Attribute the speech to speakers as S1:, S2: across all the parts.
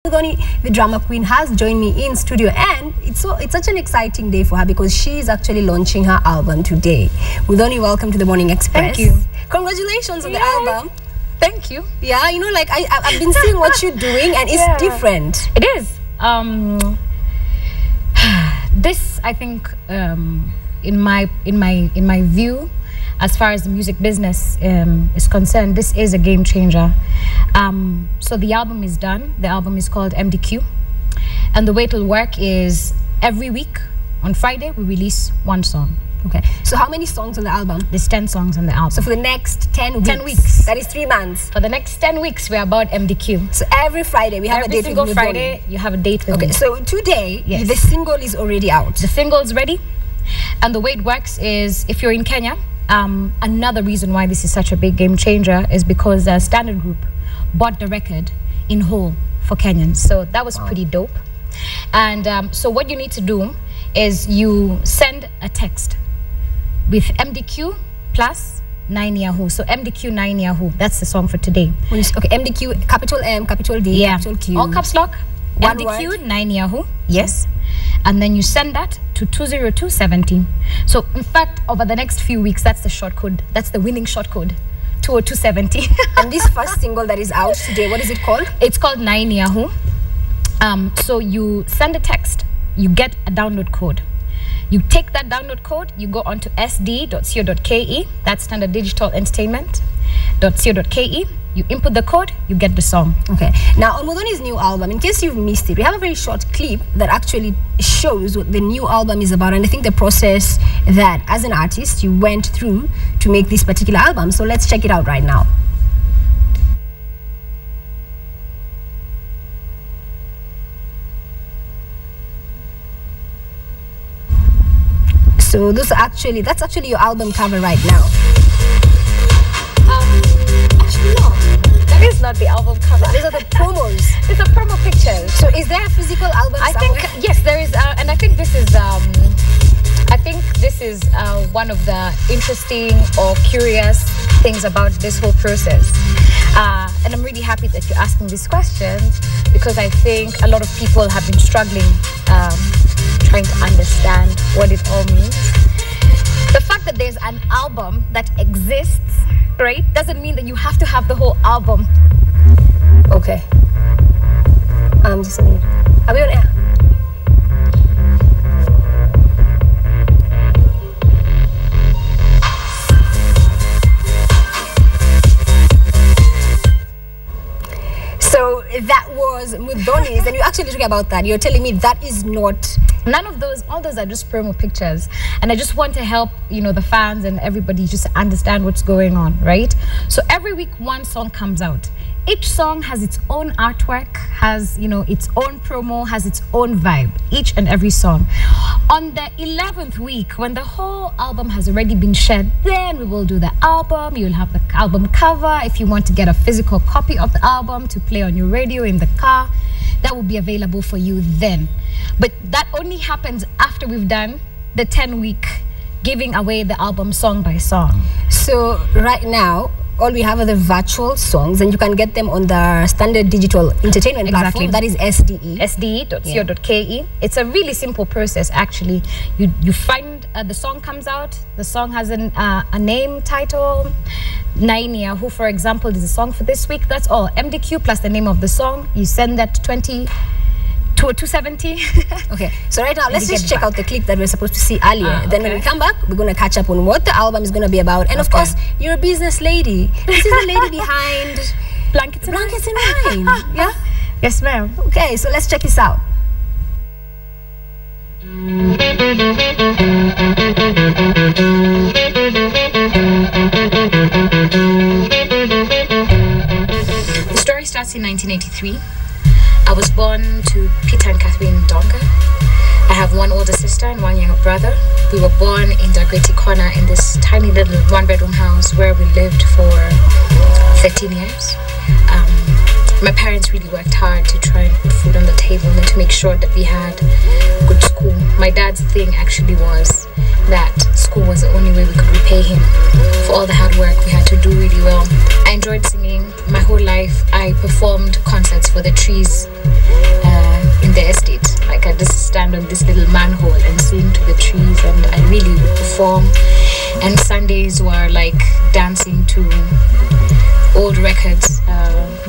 S1: Muthoni the Drummer Queen has joined me in studio, and it's such an exciting day for her because she is actually launching her album today. Muthoni, welcome to the Morning Express.
S2: Thank you.
S1: Congratulations on the album.
S2: Thank you.
S1: Yeah, you know, like I've been seeing what you're doing, and it's different.
S2: It is. This, I think, in my view, as far as the music business is concerned, this is a game changer. So the album is done. The album is called MDQ. And the way it'll work is every week on Friday, we release one song.
S1: Okay. So how many songs on the album?
S2: There's 10 songs on the album.
S1: So for the next 10 weeks?
S2: 10 weeks.
S1: That is 3 months.
S2: For the next 10 weeks, we're about MDQ.
S1: So every Friday, we have a date with
S2: Every single Friday, you have a date with me.
S1: Okay, so today,
S2: Yes.
S1: the single is already out.
S2: The single's ready. And the way it works is, if you're in Kenya, another reason why this is such a big game changer is because Standard Group bought the record in whole for Kenyans. So that was pretty dope. And so what you need to do is you send a text with MDQ plus 9 Yahoo. So MDQ 9 Yahoo. That's the song for today.
S1: Okay, MDQ, capital M, capital D, capital Q.
S2: All caps lock.
S1: One
S2: MDQ
S1: word.
S2: 9 Yahoo. Yes. And then you send that to 20270. So in fact, over the next few weeks, that's the short code. That's the winning short code. 20270.
S1: And this first single that is out today, what is it called?
S2: It's called 9 Yahoo. So you send a text, you get a download code. You take that download code, you go onto sd.co.ke, that's Standard Digital Entertainment.co.ke. You input the code, you get the song.
S1: Okay. Now, on Muthoni's new album, in case you've missed it, we have a very short clip that actually shows what the new album is about, and I think the process that, as an artist, you went through to make this particular album. So let's check it out right now. So that's actually your album cover right now.
S2: Actually not. That is not the album cover.
S1: These are the promos.
S2: These are promo pictures.
S1: So is there a physical album somewhere?
S2: think, yes, there is, and I think this is one of the interesting or curious things about this whole process. And I'm really happy that you're asking these questions, because I think a lot of people have been struggling trying to understand what it all means. The fact that there's an album that exists, right, doesn't mean that you have to have the whole album.
S1: Okay. Just a minute. Are we on air? So that was Muthoni's, and you're actually talking about that. You're telling me that is not...
S2: None of those, all those are just promo pictures. And I just want to help, you know, the fans and everybody just understand what's going on, right? So every week, one song comes out. Each song has its own artwork, has, you know, its own promo, has its own vibe, each and every song. On the 11th week, when the whole album has already been shared, then we will do the album. You'll have the album cover. If you want to get a physical copy of the album to play on your radio in the car, that will be available for you then. But that only happens after we've done the 10-week giving away the album song by song.
S1: So right now, all we have are the virtual songs, and you can get them on the Standard Digital Entertainment platform. That is SDE.
S2: SDE.co.ke. It's a really simple process, actually. You find the song comes out. The song has a name, title. 9 Yahoo, for example, is a song for this week. That's all. MDQ plus the name of the song. You send that to 270.
S1: Okay, so right now let's just check out the clip that we're supposed to see earlier. Then when we come back, we're going to catch up on what the album is going to be about. And of course, you're a business lady. This is the lady behind
S2: Blankets and
S1: Wine. Yeah?
S2: Yes, ma'am.
S1: Okay, so let's check this out.
S2: The story starts in 1983. I was born to Peter and Catherine Donga. I have one older sister and one younger brother. We were born in Dagreti Corner in this tiny little one-bedroom house where we lived for 13 years. My parents really worked hard to try and put food on the table and to make sure that we had good school. My dad's thing actually was that school was the only way we could repay him for all the hard work we had to do really well. I enjoyed singing my whole life. I performed concerts for the trees stand on this little manhole and sing to the trees, and I really would perform. And Sundays were like dancing to old records,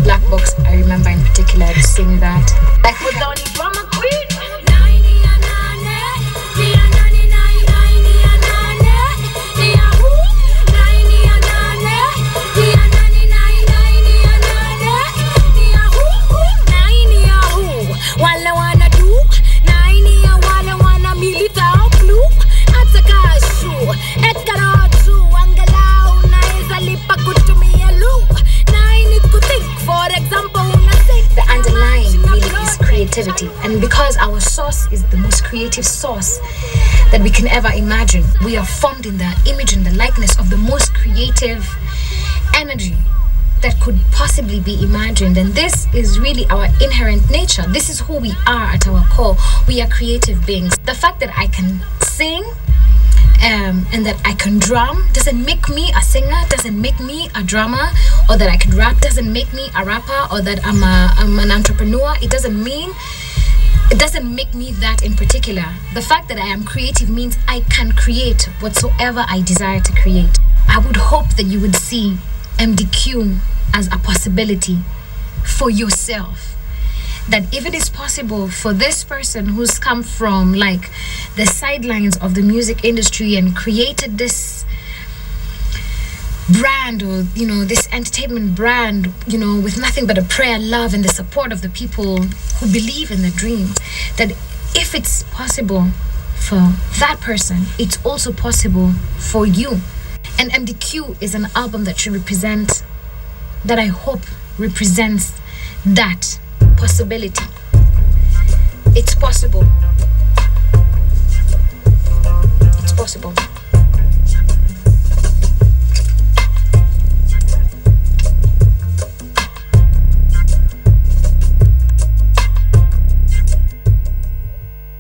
S2: Black Box, I remember in particular, I'd sing that. Like Muthoni the Drummer Queen. And because our source is the most creative source that we can ever imagine, we are formed in the image and the likeness of the most creative energy that could possibly be imagined. And this is really our inherent nature. This is who we are at our core. We are creative beings. The fact that I can sing and that I can drum doesn't make me a singer, doesn't make me a drummer, or that I can rap doesn't make me a rapper, or that I'm an entrepreneur. It doesn't make me that in particular. The fact that I am creative means I can create whatsoever I desire to create. I would hope that you would see MDQ as a possibility for yourself. That if it is possible for this person who's come from like the sidelines of the music industry and created this brand, or this entertainment brand, with nothing but a prayer, love, and the support of the people who believe in the dream, that if it's possible for that person, it's also possible for you. And MDQ is an album that should represent, that I hope represents that possibility. It's possible. It's possible.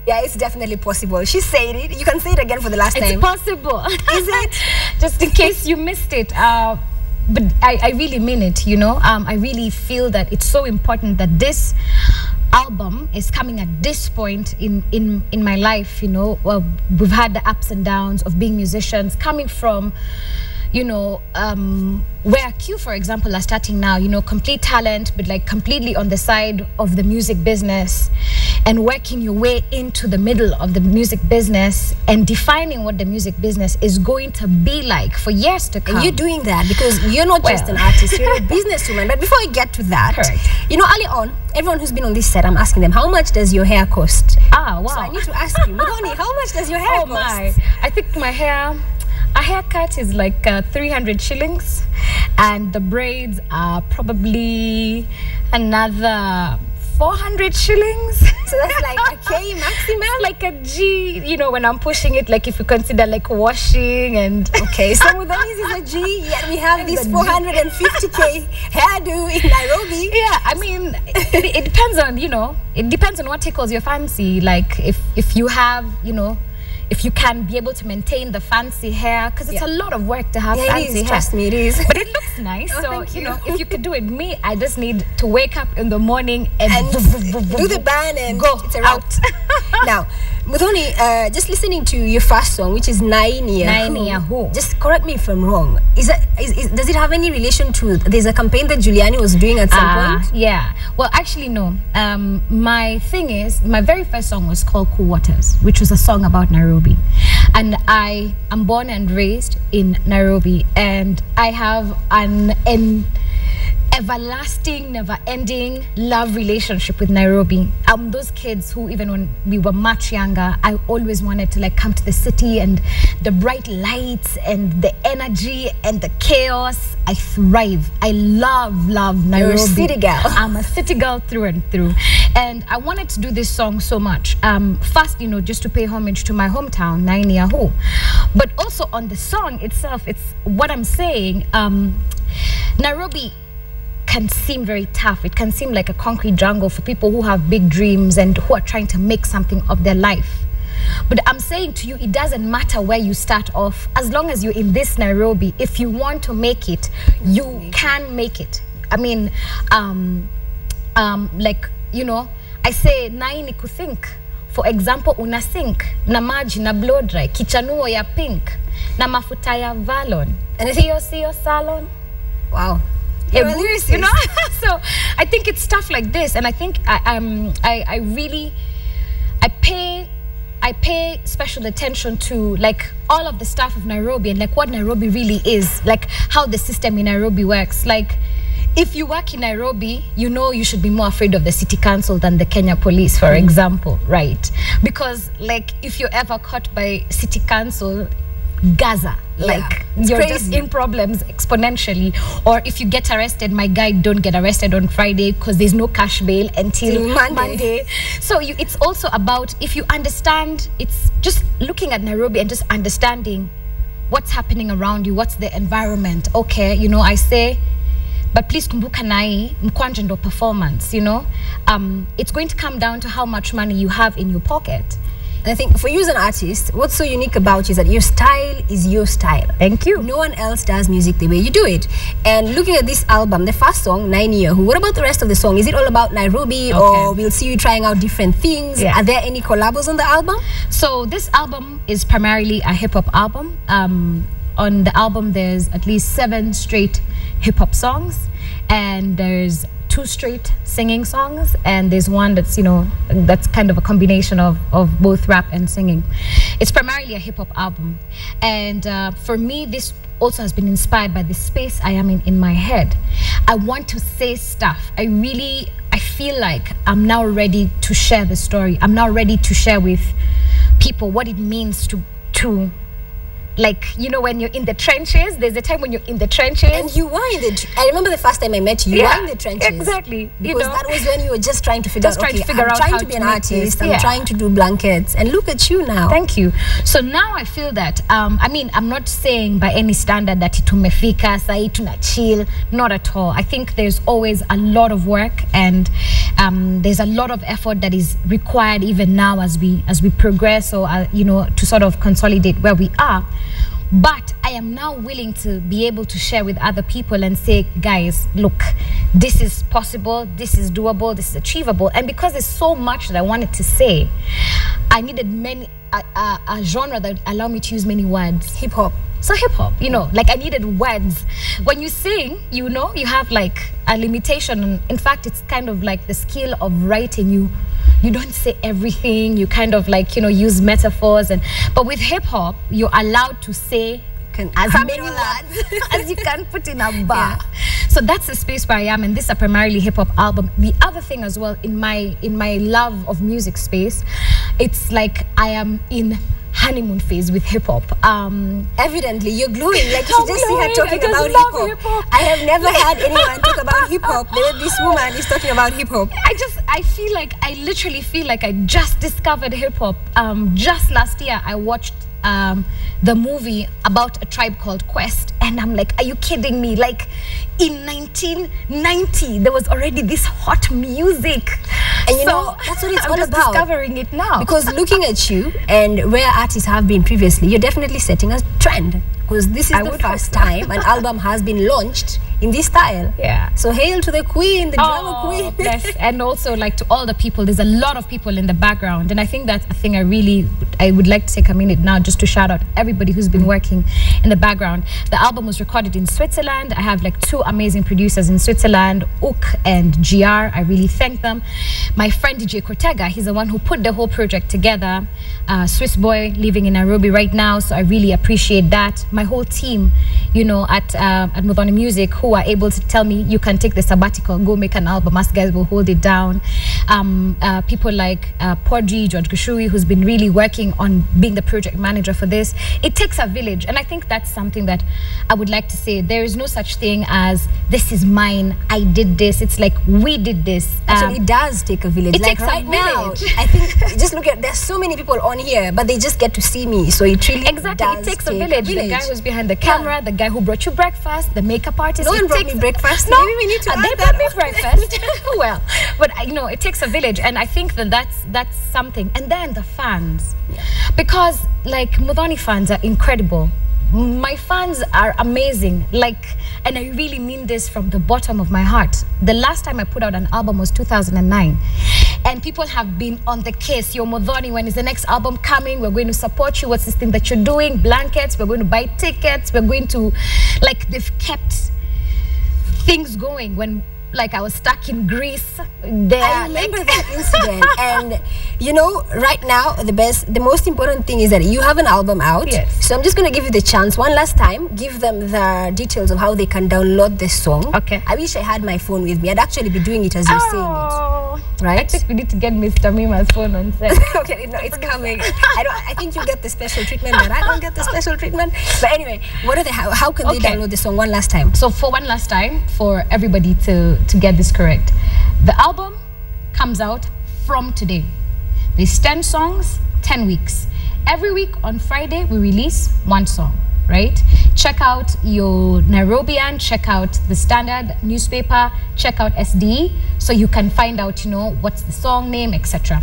S1: Yeah, it's definitely possible. She said it. You can say it again for the last time.
S2: It's possible.
S1: Is it?
S2: Just in case you missed it. But I really mean it, I really feel that it's so important that this album is coming at this point in my life. Well, we've had the ups and downs of being musicians, coming from where Q, for example, are starting now, complete talent, but like completely on the side of the music business, and working your way into the middle of the music business and defining what the music business is going to be like for years to come.
S1: And you're doing that because you're not just an artist, you're a businesswoman. But before I get to that,
S2: correct.
S1: Early on, everyone who's been on this set, I'm asking them, how much does your hair cost?
S2: Ah, wow.
S1: So I need to ask you, Muthoni, how much does your hair cost?
S2: My. I think my hair... A haircut is like 300 shillings, and the braids are probably another 400 shillings.
S1: So that's like a K maximum?
S2: Like a G, when I'm pushing it, like if you consider like washing and...
S1: Okay, so Muthoni's is a G, yet we have this 450K hairdo in Nairobi.
S2: Yeah, I mean, it depends on, it depends on what tickles your fancy. Like if you have, if you can be able to maintain the fancy hair, because it's a lot of work to have fancy hair.
S1: Trust me, it is.
S2: But it looks nice. So, if you could do it, I just need to wake up in the morning and
S1: do the band and
S2: go.
S1: It's a wrap. Now, Muthoni, just listening to your first song, which is Naini Who. Just correct me if I'm wrong. Does it have any relation to, there's a campaign that Giuliani was doing at some point?
S2: Yeah. Well, actually, no. My thing is, my very first song was called Cool Waters, which was a song about Nairobi. And I am born and raised in Nairobi, and I have an everlasting, never-ending love relationship with Nairobi. Those kids who, even when we were much younger, I always wanted to come to the city, and the bright lights and the energy and the chaos. I thrive. I love Nairobi.
S1: You're a city girl.
S2: I'm a city girl through and through. And I wanted to do this song so much. First, just to pay homage to my hometown, Naini. But also on the song itself, it's what I'm saying. Nairobi can seem very tough. It can seem like a concrete jungle for people who have big dreams and who are trying to make something of their life. But I'm saying to you, it doesn't matter where you start off. As long as you're in this Nairobi, if you want to make it, you can make it. I mean, I say, naini kuthink. for example, una sink na maji na blow dry, kichanuo ya pink na mafuta ya Valon, sio salon.
S1: Wow.
S2: You know, so I think it's stuff like this, and I think I really pay special attention to like all of the stuff of Nairobi and like what Nairobi really is, like how the system in Nairobi works. Like if you work in Nairobi, you know you should be more afraid of the city council than the Kenya police, for example, right? Because like if you're ever caught by city council, Gaza, like you're just in problems exponentially. Or if you get arrested, my guy don't get arrested on Friday because there's no cash bail until Monday. So it's also about, if you understand, it's just looking at Nairobi and just understanding what's happening around you, what's the environment. Okay, you know, I say, but please kumbuka nai mkwanja ndo performance, you know. It's going to come down to how much money you have in your pocket.
S1: And I think for you as an artist, what's so unique about you is that your style is your style.
S2: Thank you.
S1: No one else does music the way you do it. And looking at this album, the first song, 9 Year, what about the rest of the song? Is it all about Nairobi, or we'll see you trying out different things? Yeah. Are there any collabos on the album?
S2: So this album is primarily a hip-hop album. On the album, there's at least 7 straight hip-hop songs, and there's 2 straight singing songs, and there's one that's, you know, that's kind of a combination of both rap and singing. It's primarily a hip-hop album, and for me, this also has been inspired by the space I am in my head. I want to say stuff. I feel like I'm now ready to share the story. I'm now ready to share with people what it means to like, you know, when you're in the trenches, there's a time when you're in the trenches.
S1: And you were in the... I remember the first time I met you, you were in the trenches.
S2: Exactly.
S1: Because that was when you were just trying to figure out, I'm trying to be an artist, I'm trying to do blankets, and look at you now.
S2: Thank you. So now I feel that, I mean, I'm not saying by any standard that tumefika, sai tuna chill, not at all. I think there's always a lot of work, and there's a lot of effort that is required even now as we progress, or, you know, to sort of consolidate where we are. But I am now willing to be able to share with other people and say, guys, look, this is possible, this is doable, this is achievable. And because there's so much that I wanted to say, I needed a genre that allow me to use many words.
S1: Hip hop.
S2: So hip hop, you know, like I needed words. When you sing, you know, you have like a limitation. In fact, it's kind of like the skill of writing. You don't say everything. You kind of like, you know, use metaphors. But with hip hop, you're allowed to say as many words as you can put in a bar. Yeah. So that's the space where I am, and this is a primarily hip hop album. The other thing as well, in my love of music space, it's like I am in honeymoon phase with hip hop.
S1: Evidently, you're glowing. Like you just see her talking about hip hop. I have never had anyone talk about hip hop the way this woman is talking about hip hop.
S2: I literally feel like I just discovered hip hop. Just last year, I watched the movie about a tribe called Quest, and I'm like, are you kidding me? Like in 1990 there was already this hot music,
S1: and you know that's what it's all about.
S2: Discovering it now,
S1: because looking at you and where artists have been previously, you're definitely setting a trend, because this is the first time an album has been launched in this style.
S2: Yeah.
S1: So hail to the queen, the drummer queen.
S2: Yes. And also like to all the people, there's a lot of people in the background, and I think that's a thing I would like to take a minute now just to shout out everybody who's been working in the background. The album was recorded in Switzerland. I have like 2 amazing producers in Switzerland, Ook and GR. I really thank them. My friend DJ Cortega, he's the one who put the whole project together. Swiss boy living in Nairobi right now, so I really appreciate that. My whole team, you know, at Muthoni Music, who are able to tell me, you can take the sabbatical, go make an album, us guys will hold it down. People like Podri, George Gushui, who's been really working on being the project manager for this. It takes a village, and I think that's something that I would like to say. There is no such thing as this is mine, I did this. It's like we did this.
S1: Actually, it does take a village.
S2: It takes
S1: right
S2: a village.
S1: Now, I think just look at, there's so many people on here, but they just get to see me, so it really
S2: it takes a village. The guy who's behind the camera, the guy who brought you breakfast, the makeup artist.
S1: No one brought me breakfast.
S2: No,
S1: maybe we need to
S2: they brought me breakfast. Well, but you know, it takes a village, and I think that's something. And then the fans, because like Muthoni fans are incredible. My fans are amazing, like, and I really mean this from the bottom of my heart. The last time I put out an album was 2009, and people have been on the case. Yo, Muthoni, when is the next album coming? We're going to support you. What's this thing that you're doing? Blankets. We're going to buy tickets. We're going to, like, they've kept things going when, like, I was stuck in Greece.
S1: I remember that incident. And you know, right now the most important thing is that you have an album out.
S2: Yes.
S1: So I'm just going to give you the chance one last time. Give them the details of how they can download this song.
S2: Okay.
S1: I wish I had my phone with me. I'd actually be doing it as you're saying it. Right?
S2: I think we need to get Miss Tamima's phone on set.
S1: Okay, no, it's coming. I think you get the special treatment, but I don't get the special treatment. But anyway, what are how can they download the song one last time?
S2: So for one last time, for everybody to get this correct, the album comes out from today. There's 10 songs, 10 weeks. Every week on Friday, we release one song, right? Check out your Nairobian, check out the Standard newspaper, check out SDE, so you can find out, you know, what's the song name, etc.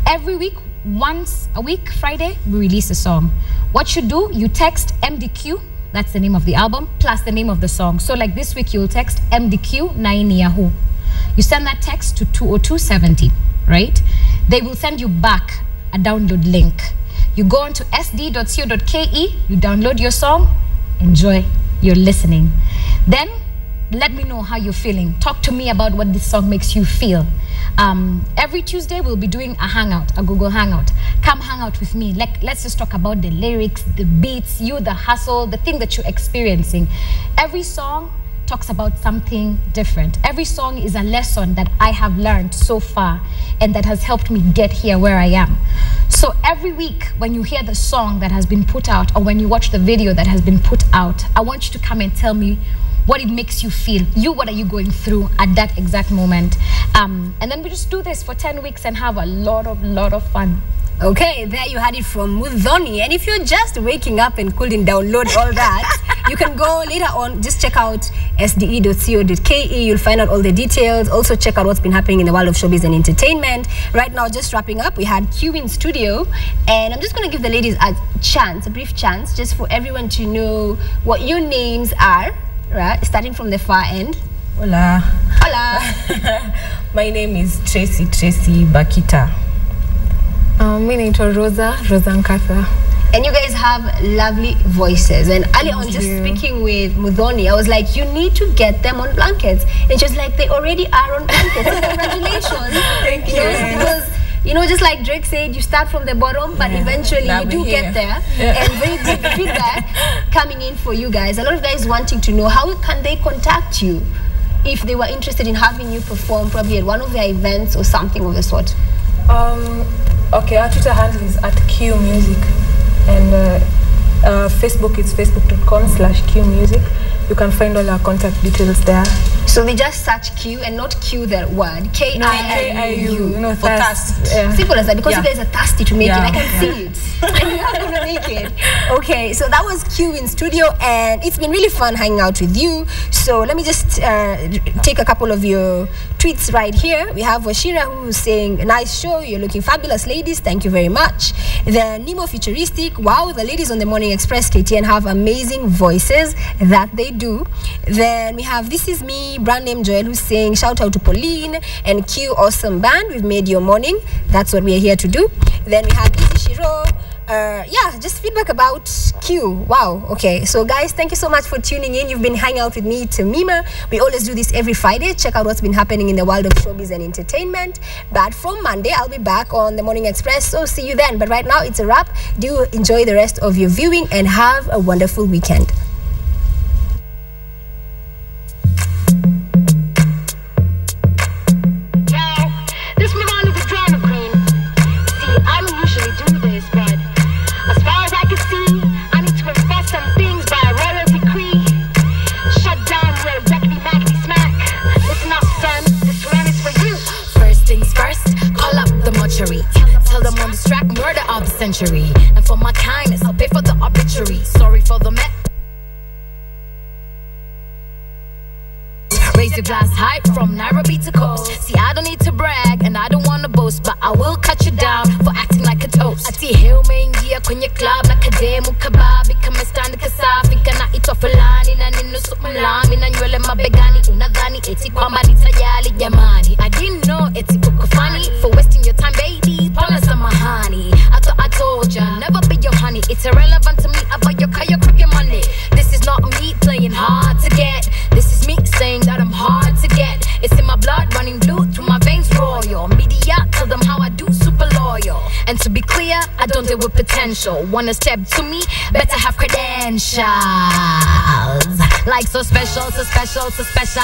S2: Every week, once a week, Friday, we release a song. What you do, you text MDQ, that's the name of the album, plus the name of the song. So like this week, you'll text MDQ 9 Yahoo. You send that text to 20270, right? They will send you back a download link. You go on to sd.co.ke, you download your song, enjoy your listening. Then let me know how you're feeling. Talk to me about what this song makes you feel. Every Tuesday we'll be doing a hangout, a Google Hangout. Come hang out with me. Let's just talk about the lyrics, the beats, the hustle, the thing that you're experiencing. Every song talks about something different. Every song is a lesson that I have learned so far and that has helped me get here where I am. So every week when you hear the song that has been put out or when you watch the video that has been put out, I want you to come and tell me what it makes you feel. What are you going through at that exact moment? And then we just do this for 10 weeks and have a lot of fun.
S1: Okay, there you had it from Muthoni. And if you're just waking up and couldn't download all that, you can go later on, just check out sde.co.ke. You'll find out all the details. Also check out what's been happening in the world of showbiz and entertainment. Right now, just wrapping up, we had Q in studio. And I'm just going to give the ladies a brief chance, just for everyone to know what your names are, right? Starting from the far end.
S3: Hola.
S1: Hola.
S3: My name is Tracy Bakita.
S4: My name is Rosa Nkatha.
S1: And you guys have lovely voices. And early on, just speaking with Muthoni, I was like, you need to get them on blankets. And she was like, they already are on blankets. So congratulations.
S3: Thank you.
S1: Because, you know, just like Drake said, you start from the bottom, but eventually you do get there. And very good feedback coming in for you guys. A lot of guys wanting to know, how can they contact you if they were interested in having you perform probably at one of their events or something of the sort?
S3: Okay, our Twitter handle is @QMusic, and Facebook is facebook.com/QMusic. You can find all our contact details there.
S1: So they just search Q and not Q that word. K-I-U.
S3: You know,
S1: for
S3: thirst.
S1: Simple as that, because you guys are thirsty to make it. I can see it. And you're not going to make it. Okay, so that was Q in studio, and it's been really fun hanging out with you. So let me just take a couple of your tweets right here. We have Washira who's saying, nice show, you're looking fabulous, ladies, thank you very much. The Nemo Futuristic, wow, the ladies on the Morning Express KTN have amazing voices, that they do. Then we have This Is Me, brand name Joel, who's saying, shout out to Pauline and Q, awesome band, we've made your morning. That's what we're here to do. Then we have Easy Shiro. Yeah, just feedback about Q. Wow. Okay, so guys, thank you so much for tuning in. You've been hanging out with me, Tamima. We always do this every Friday. Check out what's been happening in the world of showbiz and entertainment. But from Monday, I'll be back on the Morning Express, so see you then. But right now, it's a wrap. Do enjoy the rest of your viewing and have a wonderful weekend.
S5: This Muthoni the Drummer Queen. See, I don't usually do this, but as far as I can see, I need to enforce some things by a royal decree. Shut down your executive magazine smack. Listen up, son, this one is for you.
S6: First things first, call up the mortuary. Tell them on this track, murder of the century. And for my kindness, I'll pay for the obituary. Sorry for the mess. Raise your glass high from Nairobi to coast. See, I don't need to brag and I don't want to boast, but I will cut you down for acting like a toast. Ati hiyo umeingia kwenye club na kademu kababi kama stand kasafi kana itwa fulani na ninusu mlami na nywele mabegani unadhani eti kwamba nitajali jamani. I didn't know eti kuko funny for West It's irrelevant to me about your car, your crooked money. This is not me playing hard to get. This is me saying that I'm hard to get. It's in my blood running blue through my veins royal. Media tell them how I do, super loyal. And to be clear, I don't deal with potential. Wanna step to me, better have credentials. Like so special, so special, so special.